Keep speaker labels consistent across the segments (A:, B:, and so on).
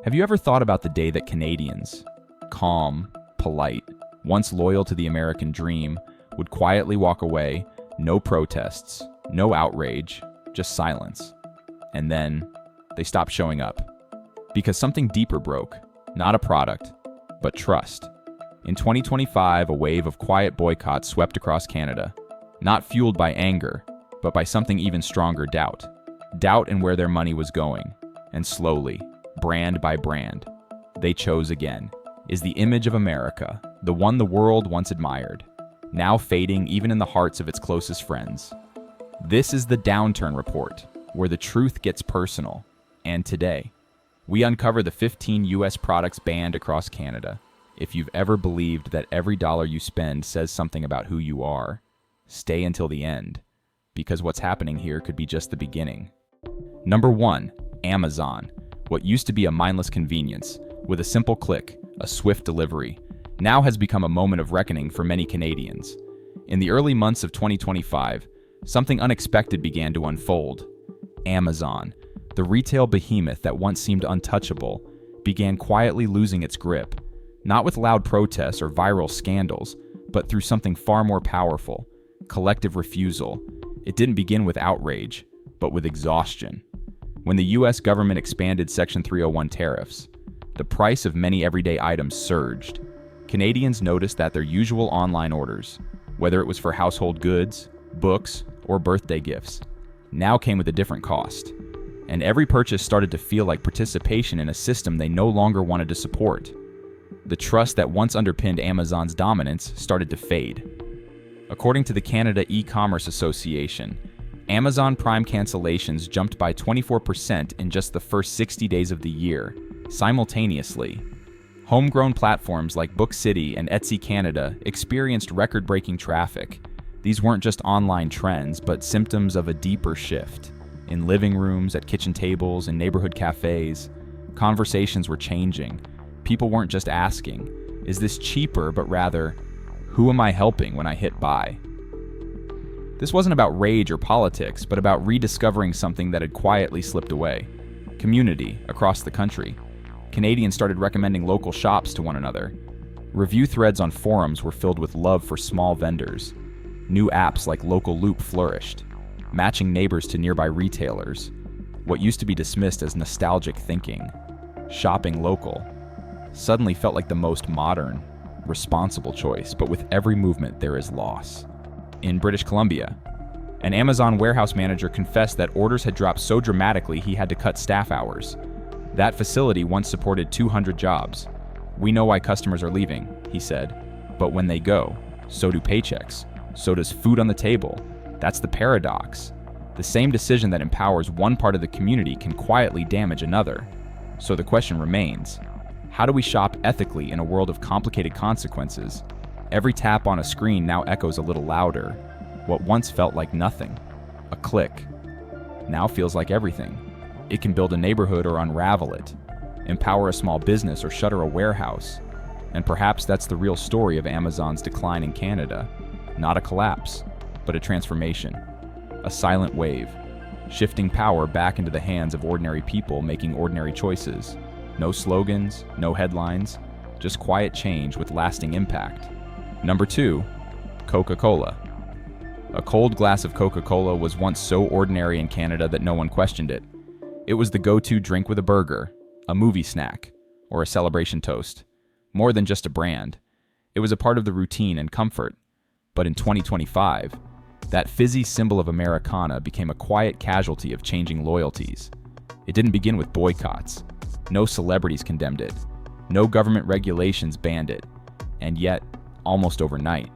A: Have you ever thought about the day that Canadians, calm, polite, once loyal to the American dream, would quietly walk away, no protests, no outrage, just silence. And then they stopped showing up. Because something deeper broke, not a product, but trust. In 2025, a wave of quiet boycotts swept across Canada, not fueled by anger, but by something even stronger, doubt. Doubt in where their money was going. And slowly, brand by brand, they chose again. Is the image of America, the one the world once admired, now fading even in the hearts of its closest friends. This is the Downturn Report, where the truth gets personal. And today, we uncover the 15 US products banned across Canada. If you've ever believed that every dollar you spend says something about who you are, stay until the end, because what's happening here could be just the beginning. Number 1, Amazon. What used to be a mindless convenience, with a simple click, a swift delivery, now has become a moment of reckoning for many Canadians. In the early months of 2025, something unexpected began to unfold. Amazon, the retail behemoth that once seemed untouchable, began quietly losing its grip, not with loud protests or viral scandals, but through something far more powerful, collective refusal. It didn't begin with outrage, but with exhaustion. When the US government expanded Section 301 tariffs, the price of many everyday items surged. Canadians noticed that their usual online orders, whether it was for household goods, books, or birthday gifts, now came with a different cost. And every purchase started to feel like participation in a system they no longer wanted to support. The trust that once underpinned Amazon's dominance started to fade. According to the Canada E-commerce Association, Amazon Prime cancellations jumped by 24% in just the first 60 days of the year. Simultaneously, homegrown platforms like Book City and Etsy Canada experienced record-breaking traffic. These weren't just online trends, but symptoms of a deeper shift. In living rooms, at kitchen tables, in neighborhood cafes, conversations were changing. People weren't just asking, is this cheaper, but rather, who am I helping when I hit buy? This wasn't about rage or politics, but about rediscovering something that had quietly slipped away. Community across the country. Canadians started recommending local shops to one another. Review threads on forums were filled with love for small vendors. New apps like Local Loop flourished, matching neighbors to nearby retailers. What used to be dismissed as nostalgic thinking, shopping local, suddenly felt like the most modern, responsible choice, but with every movement there is loss. In British Columbia, an Amazon warehouse manager confessed that orders had dropped so dramatically he had to cut staff hours. That facility once supported 200 jobs. We know why customers are leaving, he said, but when they go, so do paychecks, so does food on the table. That's the paradox. The same decision that empowers one part of the community can quietly damage another. So the question remains, how do we shop ethically in a world of complicated consequences? Every tap on a screen now echoes a little louder. What once felt like nothing, a click, now feels like everything. It can build a neighborhood or unravel it, empower a small business or shutter a warehouse. And perhaps that's the real story of Amazon's decline in Canada. Not a collapse, but a transformation. A silent wave, shifting power back into the hands of ordinary people making ordinary choices. No slogans, no headlines, just quiet change with lasting impact. Number 2, Coca-Cola. A cold glass of Coca-Cola was once so ordinary in Canada that no one questioned it. It was the go-to drink with a burger, a movie snack, or a celebration toast. More than just a brand. It was a part of the routine and comfort. But in 2025, that fizzy symbol of Americana became a quiet casualty of changing loyalties. It didn't begin with boycotts. No celebrities condemned it. No government regulations banned it. And yet, almost overnight,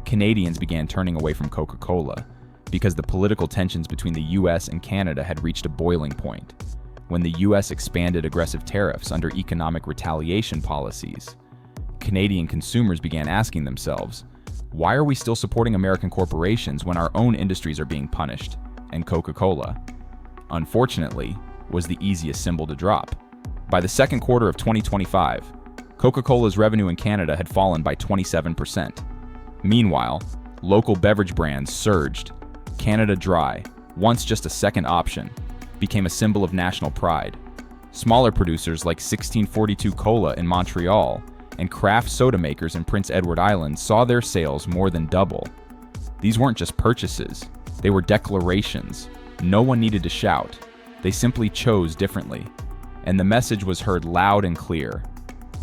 A: Canadians began turning away from Coca-Cola because the political tensions between the US and Canada had reached a boiling point. When the US expanded aggressive tariffs under economic retaliation policies, Canadian consumers began asking themselves, why are we still supporting American corporations when our own industries are being punished? And Coca-Cola, unfortunately, was the easiest symbol to drop. By the second quarter of 2025, Coca-Cola's revenue in Canada had fallen by 27%. Meanwhile, local beverage brands surged. Canada Dry, once just a second option, became a symbol of national pride. Smaller producers like 1642 Cola in Montreal and craft soda makers in Prince Edward Island saw their sales more than double. These weren't just purchases, they were declarations. No one needed to shout. They simply chose differently. And the message was heard loud and clear.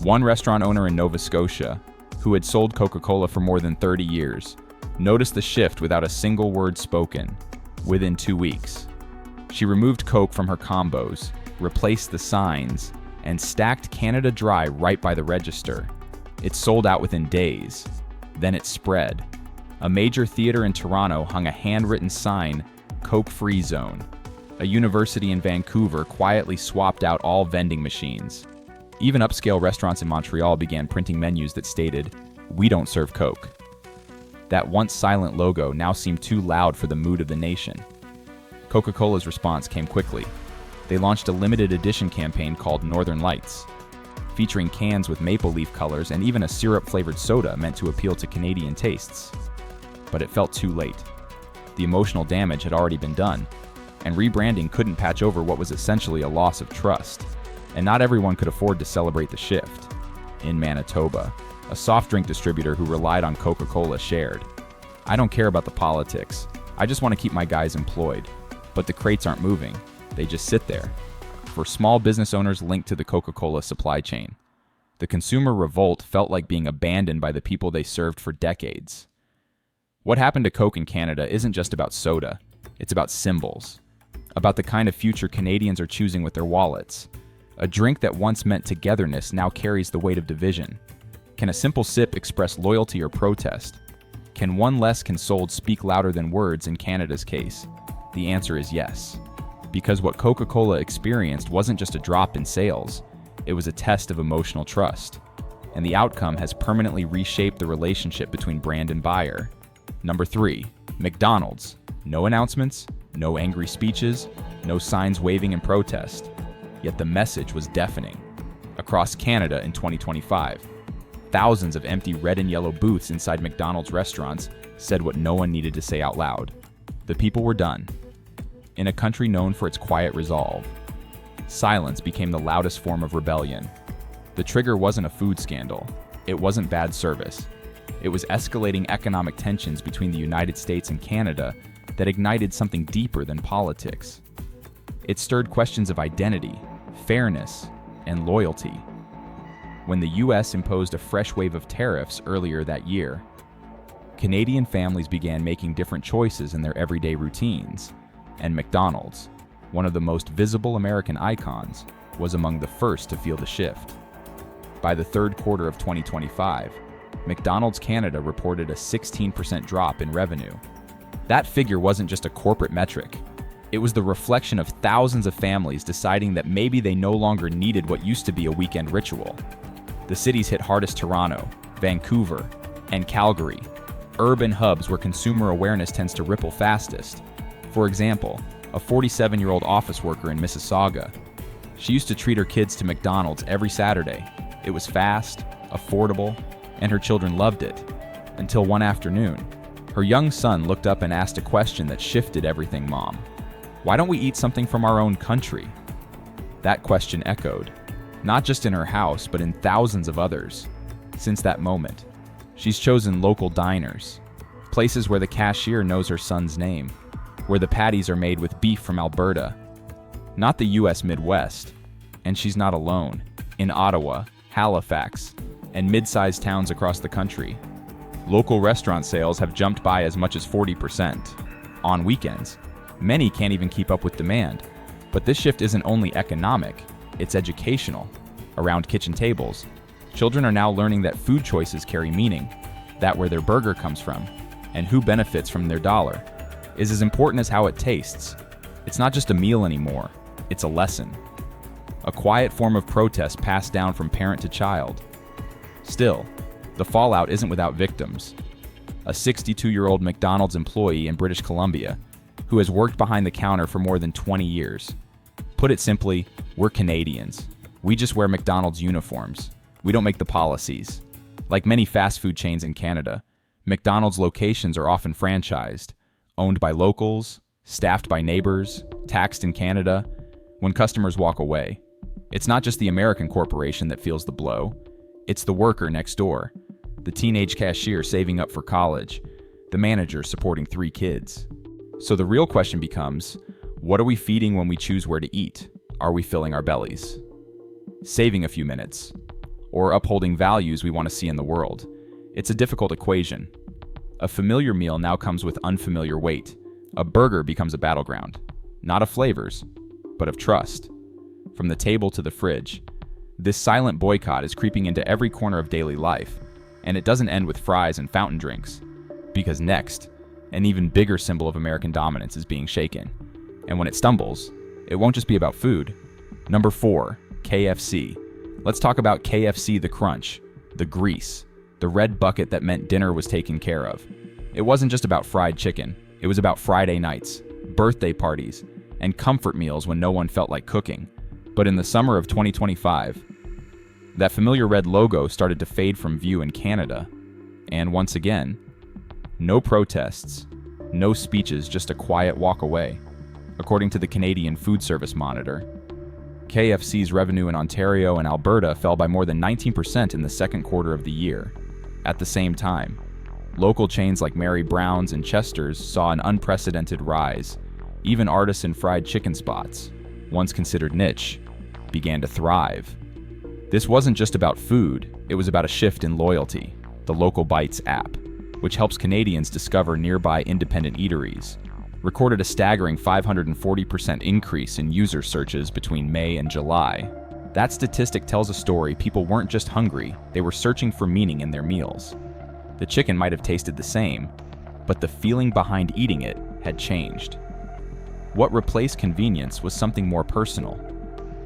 A: One restaurant owner in Nova Scotia, who had sold Coca-Cola for more than 30 years, noticed the shift without a single word spoken, within 2 weeks. She removed Coke from her combos, replaced the signs, and stacked Canada Dry right by the register. It sold out within days. Then it spread. A major theater in Toronto hung a handwritten sign, Coke Free Zone. A university in Vancouver quietly swapped out all vending machines. Even upscale restaurants in Montreal began printing menus that stated, "We don't serve Coke." That once silent logo now seemed too loud for the mood of the nation. Coca-Cola's response came quickly. They launched a limited edition campaign called Northern Lights, featuring cans with maple leaf colors and even a syrup-flavored soda meant to appeal to Canadian tastes. But it felt too late. The emotional damage had already been done, and rebranding couldn't patch over what was essentially a loss of trust. And not everyone could afford to celebrate the shift. In Manitoba, a soft drink distributor who relied on Coca-Cola shared, "I don't care about the politics. I just want to keep my guys employed. But the crates aren't moving. They just sit there." For small business owners linked to the Coca-Cola supply chain, the consumer revolt felt like being abandoned by the people they served for decades. What happened to Coke in Canada isn't just about soda. It's about symbols. About the kind of future Canadians are choosing with their wallets. A drink that once meant togetherness now carries the weight of division. Can a simple sip express loyalty or protest? Can one less consoled speak louder than words in Canada's case? The answer is yes. Because what Coca-Cola experienced wasn't just a drop in sales, it was a test of emotional trust. And the outcome has permanently reshaped the relationship between brand and buyer. Number 3, McDonald's. No announcements, no angry speeches, no signs waving in protest. Yet the message was deafening. Across Canada in 2025, thousands of empty red and yellow booths inside McDonald's restaurants said what no one needed to say out loud. The people were done. In a country known for its quiet resolve, silence became the loudest form of rebellion. The trigger wasn't a food scandal. It wasn't bad service. It was escalating economic tensions between the United States and Canada that ignited something deeper than politics. It stirred questions of identity, fairness, and loyalty. When the US imposed a fresh wave of tariffs earlier that year, Canadian families began making different choices in their everyday routines, and McDonald's, one of the most visible American icons, was among the first to feel the shift. By the third quarter of 2025, McDonald's Canada reported a 16% drop in revenue. That figure wasn't just a corporate metric. It was the reflection of thousands of families deciding that maybe they no longer needed what used to be a weekend ritual. The cities hit hardest Toronto, Vancouver, and Calgary, urban hubs where consumer awareness tends to ripple fastest. For example, a 47-year-old office worker in Mississauga. She used to treat her kids to McDonald's every Saturday. It was fast, affordable, and her children loved it. Until one afternoon, her young son looked up and asked a question that shifted everything, "Mom, why don't we eat something from our own country?" That question echoed, not just in her house, but in thousands of others. Since that moment, she's chosen local diners, places where the cashier knows her son's name, where the patties are made with beef from Alberta, not the US Midwest. And she's not alone. In Ottawa, Halifax, and mid-sized towns across the country, local restaurant sales have jumped by as much as 40%. On weekends, many can't even keep up with demand. But this shift isn't only economic, it's educational. Around kitchen tables, children are now learning that food choices carry meaning, that where their burger comes from, and who benefits from their dollar, is as important as how it tastes. It's not just a meal anymore, it's a lesson. A quiet form of protest passed down from parent to child. Still, the fallout isn't without victims. A 62-year-old McDonald's employee in British Columbia, who has worked behind the counter for more than 20 years. Put it simply, we're Canadians. We just wear McDonald's uniforms. We don't make the policies. Like many fast food chains in Canada, McDonald's locations are often franchised, owned by locals, staffed by neighbors, taxed in Canada. When customers walk away, It's not just the American corporation that feels the blow, it's the worker next door, the teenage cashier saving up for college, the manager supporting 3 kids. So the real question becomes, what are we feeding when we choose where to eat? Are we filling our bellies? Saving a few minutes, or upholding values we want to see in the world? It's a difficult equation. A familiar meal now comes with unfamiliar weight. A burger becomes a battleground, not of flavors, but of trust. From the table to the fridge, this silent boycott is creeping into every corner of daily life, and it doesn't end with fries and fountain drinks. Because next, an even bigger symbol of American dominance is being shaken. And when it stumbles, it won't just be about food. Number 4, KFC. Let's talk about KFC the crunch, the grease, the red bucket that meant dinner was taken care of. It wasn't just about fried chicken. It was about Friday nights, birthday parties, and comfort meals when no one felt like cooking. But in the summer of 2025, that familiar red logo started to fade from view in Canada. And once again, no protests, no speeches, just a quiet walk away. According to the Canadian Food Service Monitor, KFC's revenue in Ontario and Alberta fell by more than 19% in the second quarter of the year. At the same time, local chains like Mary Brown's and Chester's saw an unprecedented rise. Even artisan fried chicken spots, once considered niche, began to thrive. This wasn't just about food, it was about a shift in loyalty. The Local Bites app, which helps Canadians discover nearby independent eateries, recorded a staggering 540% increase in user searches between May and July. That statistic tells a story. People weren't just hungry, they were searching for meaning in their meals. The chicken might have tasted the same, but the feeling behind eating it had changed. What replaced convenience was something more personal.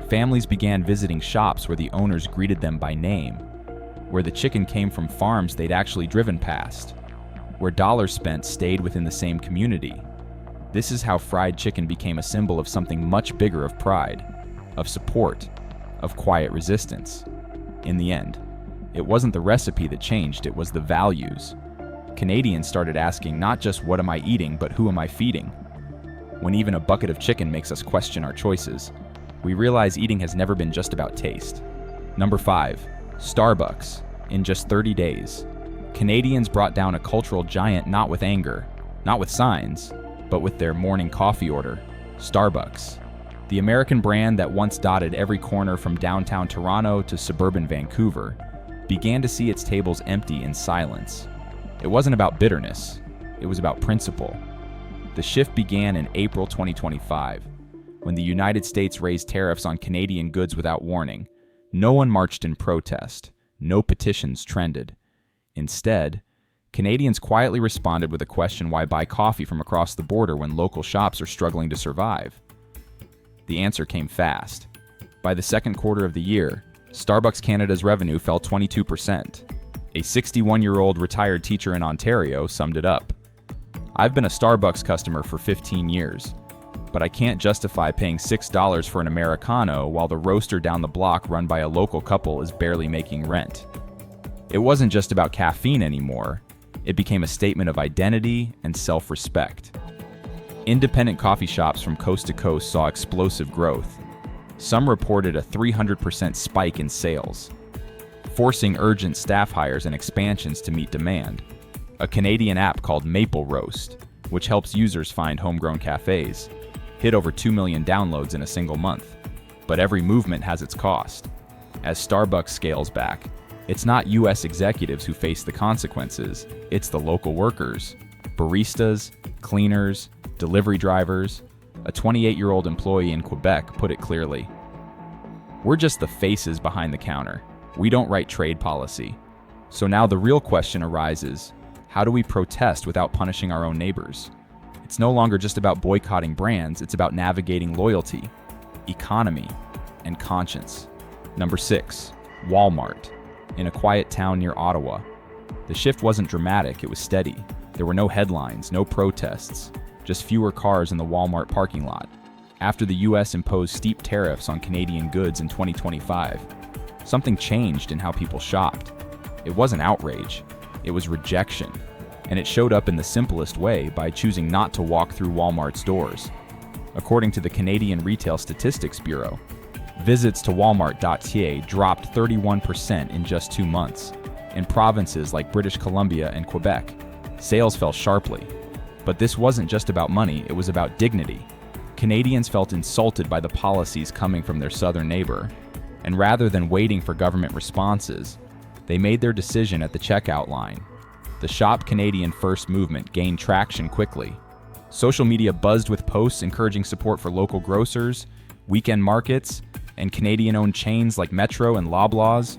A: Families began visiting shops where the owners greeted them by name, where the chicken came from farms they'd actually driven past, where dollars spent stayed within the same community. This is how fried chicken became a symbol of something much bigger, of pride, of support, of quiet resistance. In the end, it wasn't the recipe that changed, it was the values. Canadians started asking not just what am I eating, but who am I feeding? When even a bucket of chicken makes us question our choices, we realize eating has never been just about taste. Number 5, Starbucks. In just 30 days, Canadians brought down a cultural giant not with anger, not with signs, but with their morning coffee order, Starbucks. The American brand that once dotted every corner from downtown Toronto to suburban Vancouver began to see its tables empty in silence. It wasn't about bitterness, it was about principle. The shift began in April 2025, when the United States raised tariffs on Canadian goods without warning. No one marched in protest, no petitions trended. Instead, Canadians quietly responded with a question: why buy coffee from across the border when local shops are struggling to survive? The answer came fast. By the second quarter of the year, Starbucks Canada's revenue fell 22%. A 61-year-old retired teacher in Ontario summed it up. I've been a Starbucks customer for 15 years, but I can't justify paying $6 for an Americano while the roaster down the block run by a local couple is barely making rent. It wasn't just about caffeine anymore. It became a statement of identity and self-respect. Independent coffee shops from coast to coast saw explosive growth. Some reported a 300% spike in sales, forcing urgent staff hires and expansions to meet demand. A Canadian app called Maple Roast, which helps users find homegrown cafes, hit over 2 million downloads in a single month. But every movement has its cost. As Starbucks scales back, it's not US executives who face the consequences, it's the local workers, baristas, cleaners, delivery drivers. A 28-year-old employee in Quebec put it clearly: "We're just the faces behind the counter. We don't write trade policy." So now the real question arises: how do we protest without punishing our own neighbors? It's no longer just about boycotting brands, it's about navigating loyalty, economy, and conscience. Number 6, Walmart. In a quiet town near Ottawa, the shift wasn't dramatic, it was steady. There were no headlines, no protests, just fewer cars in the Walmart parking lot. After the US imposed steep tariffs on Canadian goods in 2025, something changed in how people shopped. It wasn't outrage, it was rejection. And it showed up in the simplest way, by choosing not to walk through Walmart's doors. According to the Canadian Retail Statistics Bureau, Visits to Walmart.ca dropped 31% in just 2 months. In provinces like British Columbia and Quebec, sales fell sharply. But this wasn't just about money, it was about dignity. Canadians felt insulted by the policies coming from their southern neighbor, and rather than waiting for government responses, they made their decision at the checkout line. The Shop Canadian First movement gained traction quickly. Social media buzzed with posts encouraging support for local grocers, weekend markets, and Canadian-owned chains like Metro and Loblaws.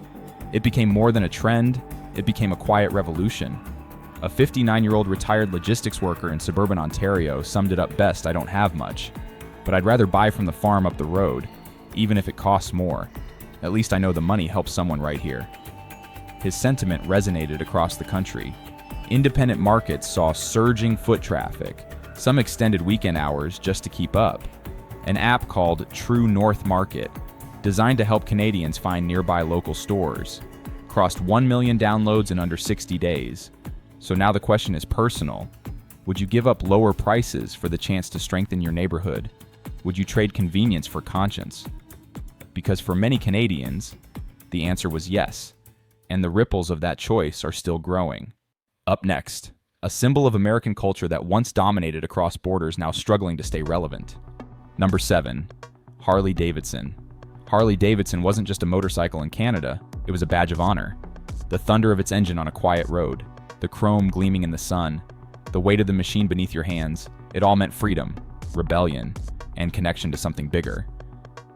A: It became more than a trend, it became a quiet revolution. A 59-year-old retired logistics worker in suburban Ontario summed it up best: "I don't have much, but I'd rather buy from the farm up the road, even if it costs more. At least I know the money helps someone right here." His sentiment resonated across the country. Independent markets saw surging foot traffic. Some extended weekend hours just to keep up. An app called True North Market, designed to help Canadians find nearby local stores, crossed 1 million downloads in under 60 days. So now the question is personal. Would you give up lower prices for the chance to strengthen your neighborhood? Would you trade convenience for conscience? Because for many Canadians, the answer was yes, and the ripples of that choice are still growing. Up next, a symbol of American culture that once dominated across borders now struggling to stay relevant. Number 7. Harley-Davidson. Harley-Davidson wasn't just a motorcycle in Canada, it was a badge of honor. The thunder of its engine on a quiet road, the chrome gleaming in the sun, the weight of the machine beneath your hands, it all meant freedom, rebellion, and connection to something bigger.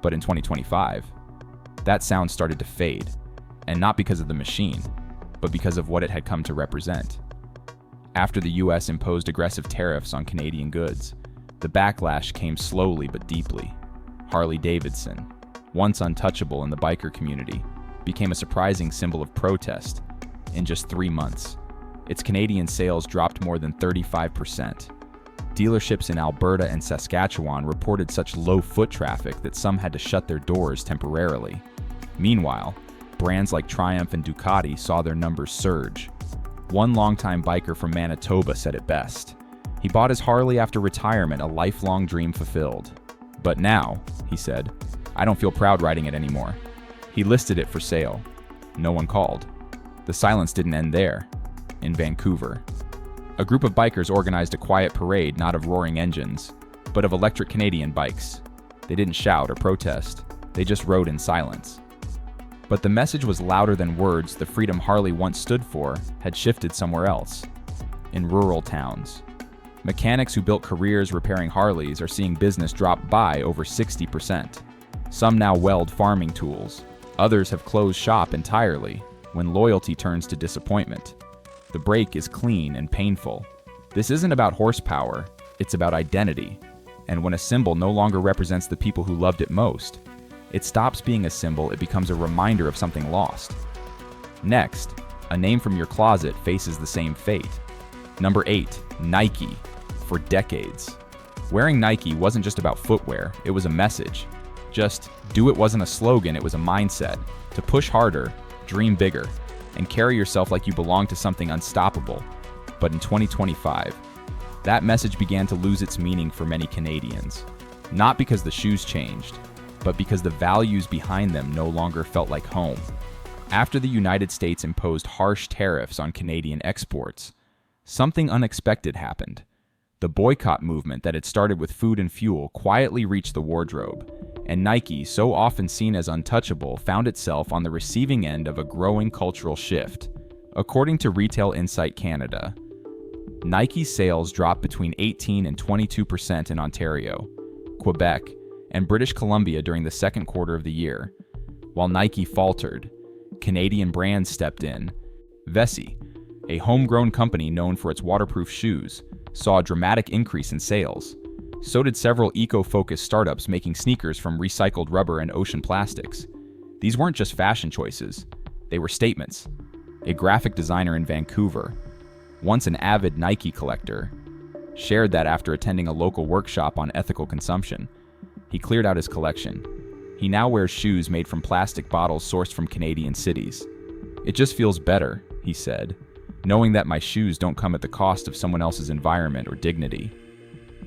A: But in 2025, that sound started to fade, and not because of the machine, but because of what it had come to represent. After the US imposed aggressive tariffs on Canadian goods, the backlash came slowly but deeply. Harley-Davidson, once untouchable in the biker community, became a surprising symbol of protest. In just 3 months, its Canadian sales dropped more than 35%. Dealerships in Alberta and Saskatchewan reported such low foot traffic that some had to shut their doors temporarily. Meanwhile, brands like Triumph and Ducati saw their numbers surge. One longtime biker from Manitoba said it best. He bought his Harley after retirement, a lifelong dream fulfilled. But now, he said, I don't feel proud riding it anymore. He listed it for sale. No one called. The silence didn't end there. In Vancouver, a group of bikers organized a quiet parade, not of roaring engines, but of electric Canadian bikes. They didn't shout or protest. They just rode in silence. But the message was louder than words. The freedom Harley once stood for had shifted somewhere else. In rural towns, mechanics who built careers repairing Harleys are seeing business drop by over 60%. Some now weld farming tools. Others have closed shop entirely when loyalty turns to disappointment. The break is clean and painful. This isn't about horsepower, it's about identity. And when a symbol no longer represents the people who loved it most, it stops being a symbol, it becomes a reminder of something lost. Next, a name from your closet faces the same fate. Number 8, Nike. For decades, wearing Nike wasn't just about footwear, it was a message. Just do it wasn't a slogan, it was a mindset. To push harder, dream bigger, and carry yourself like you belong to something unstoppable. But in 2025, that message began to lose its meaning for many Canadians. Not because the shoes changed, but because the values behind them no longer felt like home. After the United States imposed harsh tariffs on Canadian exports, something unexpected happened. The boycott movement that had started with food and fuel quietly reached the wardrobe, and Nike, so often seen as untouchable, found itself on the receiving end of a growing cultural shift. According to Retail Insight Canada, Nike's sales dropped between 18 and 22% in Ontario, Quebec, and British Columbia during the second quarter of the year. While Nike faltered, Canadian brands stepped in. Vessi, a homegrown company known for its waterproof shoes, saw a dramatic increase in sales. So did several eco-focused startups making sneakers from recycled rubber and ocean plastics. These weren't just fashion choices, they were statements. A graphic designer in Vancouver, once an avid Nike collector, shared that after attending a local workshop on ethical consumption. He cleared out his collection. He now wears shoes made from plastic bottles sourced from Canadian cities. It just feels better, he said, knowing that my shoes don't come at the cost of someone else's environment or dignity.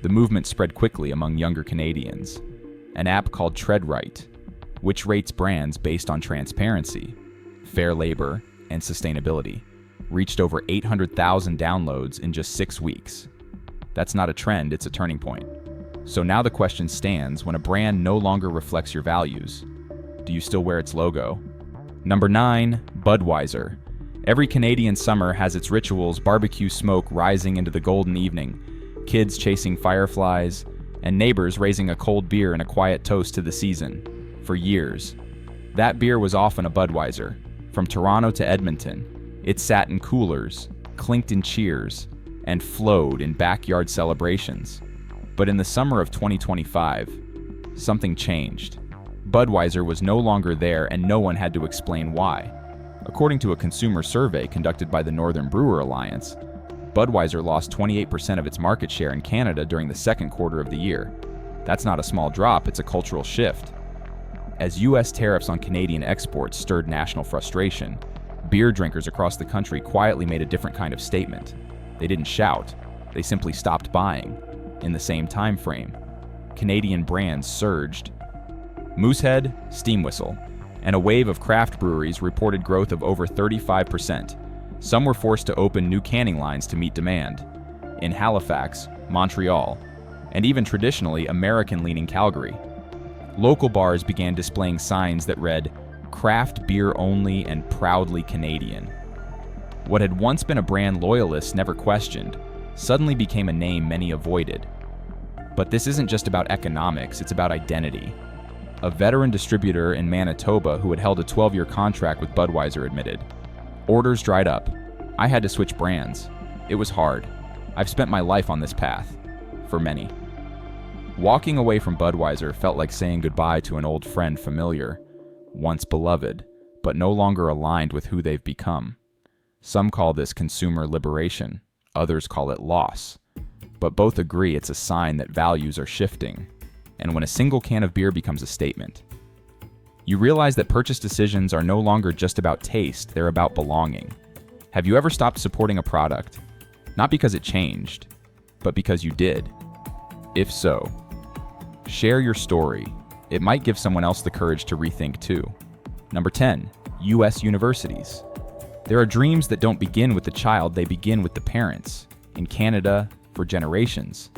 A: The movement spread quickly among younger Canadians. An app called Tread Right, which rates brands based on transparency, fair labor, and sustainability, reached over 800,000 downloads in just 6 weeks. That's not a trend, it's a turning point. So now the question stands: when a brand no longer reflects your values, do you still wear its logo? Number 9, Budweiser. Every Canadian summer has its rituals: barbecue smoke rising into the golden evening, kids chasing fireflies, and neighbors raising a cold beer in a quiet toast to the season. For years, that beer was often a Budweiser. From Toronto to Edmonton, it sat in coolers, clinked in cheers, and flowed in backyard celebrations. But in the summer of 2025, something changed. Budweiser was no longer there, and no one had to explain why. According to a consumer survey conducted by the Northern Brewer Alliance, Budweiser lost 28% of its market share in Canada during the second quarter of the year. That's not a small drop, it's a cultural shift. As U.S. tariffs on Canadian exports stirred national frustration, beer drinkers across the country quietly made a different kind of statement. They didn't shout, they simply stopped buying. In the same time frame, Canadian brands surged. Moosehead, Steam Whistle, and a wave of craft breweries reported growth of over 35%. Some were forced to open new canning lines to meet demand. In Halifax, Montreal, and even traditionally American-leaning Calgary, local bars began displaying signs that read, "Craft beer only and proudly Canadian." What had once been a brand loyalists never questioned suddenly became a name many avoided. But this isn't just about economics, it's about identity. A veteran distributor in Manitoba who had held a 12-year contract with Budweiser admitted, "Orders dried up. I had to switch brands. It was hard. I've spent my life on this path." For many, walking away from Budweiser felt like saying goodbye to an old friend familiar, once beloved, but no longer aligned with who they've become. Some call this consumer liberation, others call it loss. But both agree it's a sign that values are shifting, and when a single can of beer becomes a statement, you realize that purchase decisions are no longer just about taste, they're about belonging. Have you ever stopped supporting a product, not because it changed, but because you did? If so, share your story. It might give someone else the courage to rethink too. Number 10, U.S. universities. There are dreams that don't begin with the child, they begin with the parents. In Canada, for generations,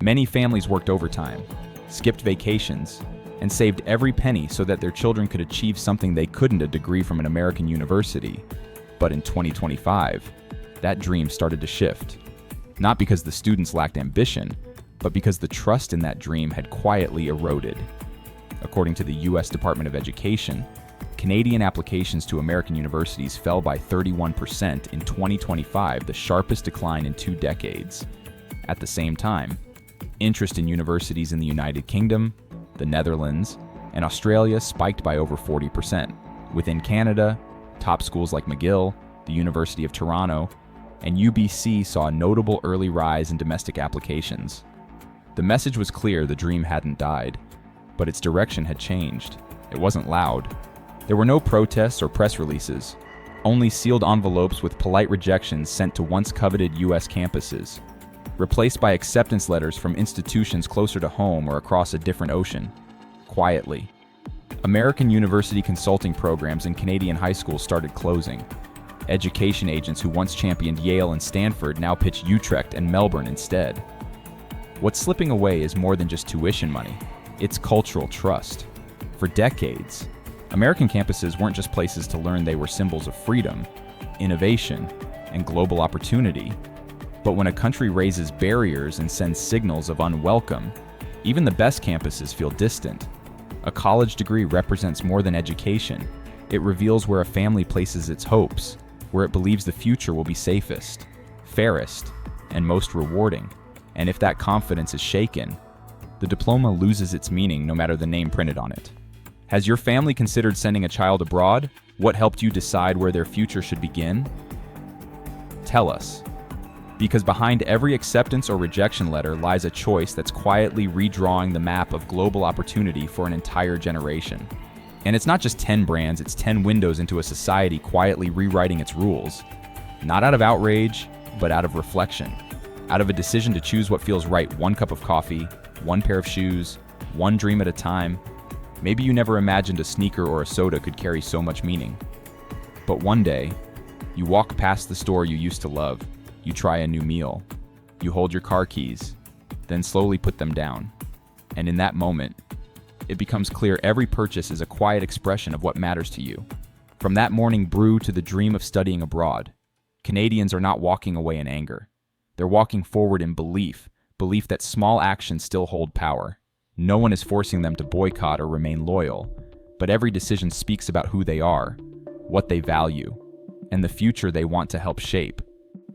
A: many families worked overtime, skipped vacations, and saved every penny so that their children could achieve something they couldn't: a degree from an American university. But in 2025, that dream started to shift. Not because the students lacked ambition, but because the trust in that dream had quietly eroded. According to the U.S. Department of Education, Canadian applications to American universities fell by 31% in 2025, the sharpest decline in 2 decades. At the same time, interest in universities in the United Kingdom, the Netherlands, and Australia spiked by over 40%. Within Canada, top schools like McGill, the University of Toronto, and UBC saw a notable early rise in domestic applications. The message was clear: the dream hadn't died, but its direction had changed. It wasn't loud. There were no protests or press releases, only sealed envelopes with polite rejections sent to once coveted U.S. campuses, replaced by acceptance letters from institutions closer to home or across a different ocean. Quietly, American university consulting programs in Canadian high schools started closing. Education agents who once championed Yale and Stanford now pitch Utrecht and Melbourne instead. What's slipping away is more than just tuition money. It's cultural trust. For decades, American campuses weren't just places to learn, they were symbols of freedom, innovation, and global opportunity. But when a country raises barriers and sends signals of unwelcome, even the best campuses feel distant. A college degree represents more than education. It reveals where a family places its hopes, where it believes the future will be safest, fairest, and most rewarding. And if that confidence is shaken, the diploma loses its meaning no matter the name printed on it. Has your family considered sending a child abroad? What helped you decide where their future should begin? Tell us. Because behind every acceptance or rejection letter lies a choice that's quietly redrawing the map of global opportunity for an entire generation. And it's not just 10 brands, it's 10 windows into a society quietly rewriting its rules. Not out of outrage, but out of reflection. Out of a decision to choose what feels right: one cup of coffee, one pair of shoes, one dream at a time. Maybe you never imagined a sneaker or a soda could carry so much meaning. But one day, you walk past the store you used to love, you try a new meal, you hold your car keys, then slowly put them down. And in that moment, it becomes clear every purchase is a quiet expression of what matters to you. From that morning brew to the dream of studying abroad, Canadians are not walking away in anger. They're walking forward in belief that small actions still hold power. No one is forcing them to boycott or remain loyal, but every decision speaks about who they are, what they value, and the future they want to help shape.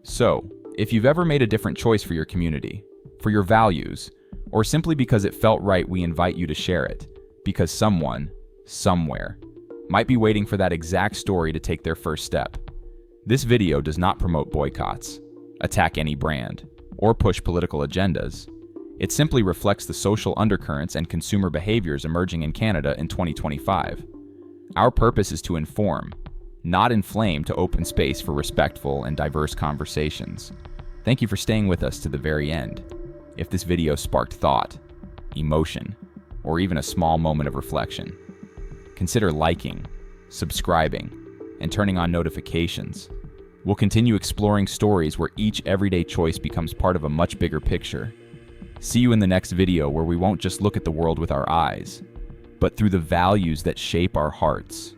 A: So, if you've ever made a different choice for your community, for your values, or simply because it felt right, we invite you to share it, because someone, somewhere, might be waiting for that exact story to take their first step. This video does not promote boycotts, attack any brand, or push political agendas. It simply reflects the social undercurrents and consumer behaviors emerging in Canada in 2025. Our purpose is to inform, not inflame, to open space for respectful and diverse conversations. Thank you for staying with us to the very end. If this video sparked thought, emotion, or even a small moment of reflection, consider liking, subscribing, and turning on notifications. We'll continue exploring stories where each everyday choice becomes part of a much bigger picture. See you in the next video, where we won't just look at the world with our eyes, but through the values that shape our hearts.